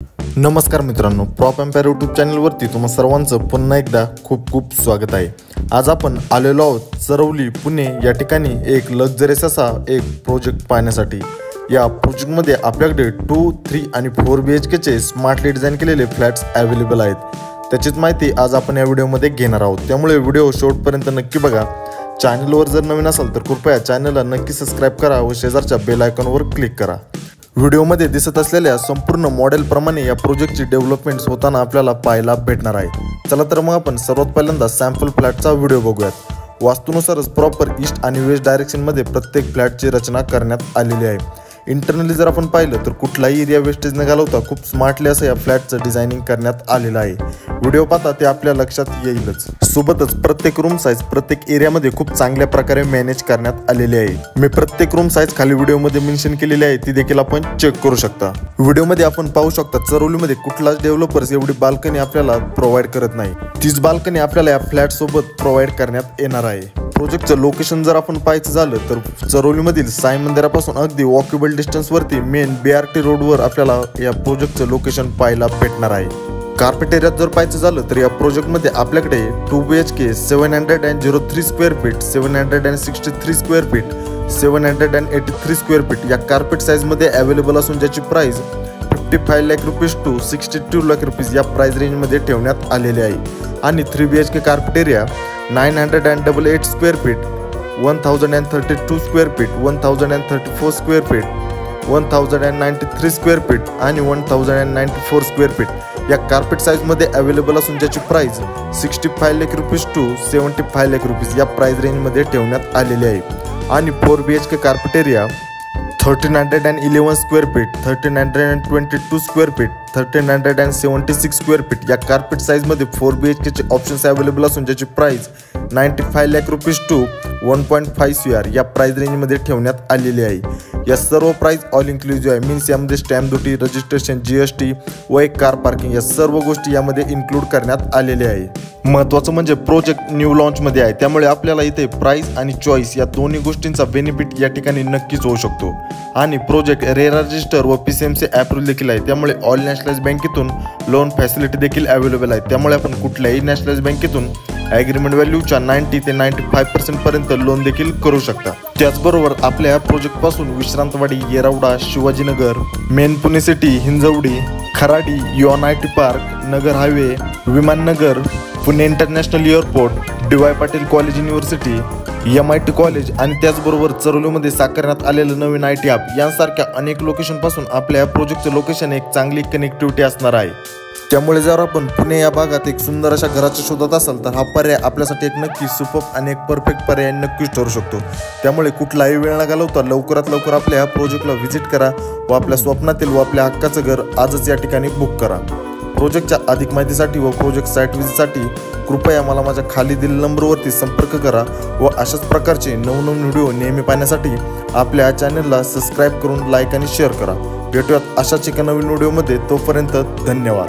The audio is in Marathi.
नमस्कार मित्रांनो, प्रॉप एम्पायर यूट्यूब चॅनलवरती तुम्हा सर्वांचं पुन्हा एकदा खूप खूप स्वागत आहे। आज आपण आलेलो आहोत चरवली पुणे या ठिकाणी एक लक्झरियस असा एक प्रोजेक्ट पाहण्यासाठी। या प्रोजेक्टमध्ये आपल्याकडे 2, 3 आणि 4 BHK चे स्मार्टली डिझाइन केलेले फ्लॅट्स अवेलेबल आहेत। त्याचीच माहिती आज आपण या व्हिडिओमध्ये घेणार आहोत, त्यामुळे व्हिडिओ शेवटपर्यंत नक्की बघा। चॅनलवर जर नवीन असाल तर कृपया चॅनलला नक्की सबस्क्राइब करा व शेजारच्या बेल आयकॉनवर क्लिक करा। व्हिडिओमध्ये दिसत असलेल्या संपूर्ण मॉडेलप्रमाणे या प्रोजेक्टची डेव्हलपमेंट होताना आपल्याला पाहायला भेटणार आहे। चला तर मग आपण सर्वात पहिल्यांदा सॅम्पल फ्लॅटचा व्हिडिओ बघूयात। वास्तूनुसारच प्रॉपर ईस्ट आणि वेस्ट डायरेक्शनमध्ये प्रत्येक फ्लॅटची रचना करण्यात आलेली आहे। इंटरनली जर आपण पाहिलं तर कुठलाही एरिया वेस्टेज न घालवता खूप स्मार्टली असं या फ्लॅटचं डिझायनिंग करण्यात आलेलं आहे। व्हिडिओ पाहता ते आपल्या लक्षात येईलच। सोबतच प्रत्येक रूम साईज प्रत्येक एरियामध्ये खूप चांगल्या प्रकारे मॅनेज करण्यात आलेली आहे। मी प्रत्येक रूम साईज खाली व्हिडिओमध्ये मेन्शन केलेली आहे, ती देखील आपण चेक करू शकता। व्हिडिओमध्ये आपण पाहू शकता चरवलीमध्ये कुठलाच डेव्हलपर्स एवढी बाल्कनी आपल्याला प्रोव्हाइड करत नाही। तीच बाल्कनी आपल्याला या फ्लॅट सोबत प्रोव्हाइड करण्यात येणार आहे। प्रोजेक्टचं लोकेशन जर आपण पाहायचं झालं तर चरवलीमधील साई मंदिरापासून अगदी वॉकेबल डिस्टन्स वरती मेन BRT रोडवर आपल्याला या प्रोजेक्टचं लोकेशन पाहायला भेटणार आहे। कार्पेट एरियात जर पाहायचं झालं तर या प्रोजेक्टमध्ये आपल्याकडे 2 BHK 703 square feet, 763 square feet, 783 square feet या कार्पेट साईजमध्ये अवेलेबल असून ज्याची price 55 lakh rupees to 62 lakh rupees या प्राइस रेंजमध्ये ठेवण्यात आलेली आहे। आणि 3 BHK carpet area 988 square feet, 1032 square feet, 1034 square feet, 1093 square feet आणि 1094 स्क्वेअर फीट या कार्पेट साईजमध्ये अवेलेबल असून ज्याची price 65 lakh rupees to 75 lakh rupees या प्राइस रेंजमध्ये ठेवण्यात आलेली आहे। आणि 4 BHK carpet area 1311 square feet, 1322 square feet, 1376 square feet या कार्पेट साईजमध्ये 4 BHK चे ऑप्शन्स अवेलेबल असून ज्याची price 95 lakh rupees to 1.5 CR या प्राइस रेंजमध्ये ठेवण्यात आलेली आहे। या सर्व प्राइस ऑल इन्क्लुसिव्ह आहे, मीन्स यामध्ये स्टॅम्प ड्युटी, रजिस्ट्रेशन, GST व एक कार पार्किंग या सर्व गोष्टी यामध्ये इन्क्लूड करण्यात आलेल्या आहे। महत्त्वाचं म्हणजे प्रोजेक्ट न्यू लॉन्चमध्ये आहे, त्यामुळे आपल्याला इथे प्राइस आणि चॉईस या दोन्ही गोष्टींचा बेनिफिट या ठिकाणी नक्कीच होऊ शकतो। आणि प्रोजेक्ट रेरा रजिस्टर व PCMC अप्रूव्हल देखील आहे, त्यामुळे ऑल नॅशनलाइज बँकेतून लोन फॅसिलिटी देखील अवेलेबल आहे। त्यामुळे आपण कुठल्याही नॅशनलाइज बँकेतून ॲग्रीमेंट व्हॅल्यूच्या 90 ते 95% पर्यंत लोन देखील करू शकता। त्याचबरोबर आपल्या या प्रोजेक्टपासून Vishrantwadi, Yerwada, Shivajinagar, main Pune city, Hinjewadi, Kharadi, UNIT park, Nagar highway, Vimannagar, Pune international airport, DY Patil college university, MIT college आणि त्याचबरोबर चरवलीमध्ये साकारण्यात आलेलं नवीन IT हब यांसारख्या अनेक लोकेशनपासून आपल्या या प्रोजेक्टचं लोकेशन एक चांगली कनेक्टिव्हिटी असणार आहे। त्यामुळे जर आपण पुणे या भागात एक सुंदर अशा घराच्या शोधात असाल तर हा पर्याय आपल्यासाठी एक नक्की सुपर आणि एक परफेक्ट पर्याय नक्कीच ठरू शकतो। त्यामुळे कुठलाही वेळ न घालवता लवकरात लवकर आपल्या या प्रोजेक्टला व्हिजिट करा व आपल्या स्वप्नातील व आपल्या हक्काचं घर आजच या ठिकाणी बुक करा। प्रोजेक्टच्या अधिक माहितीसाठी व प्रोजेक्ट साईट व्हिजिटसाठी कृपया मला माझ्या खाली दिलेल्या नंबरवरती संपर्क करा व अशाच प्रकारचे नवनवीन व्हिडिओ नेहमी पाहण्यासाठी आपल्या चॅनलला सबस्क्राईब करून लाईक आणि शेअर करा। भेटूयात अशाच एका नवीन व्हिडिओमध्ये, तोपर्यंत धन्यवाद।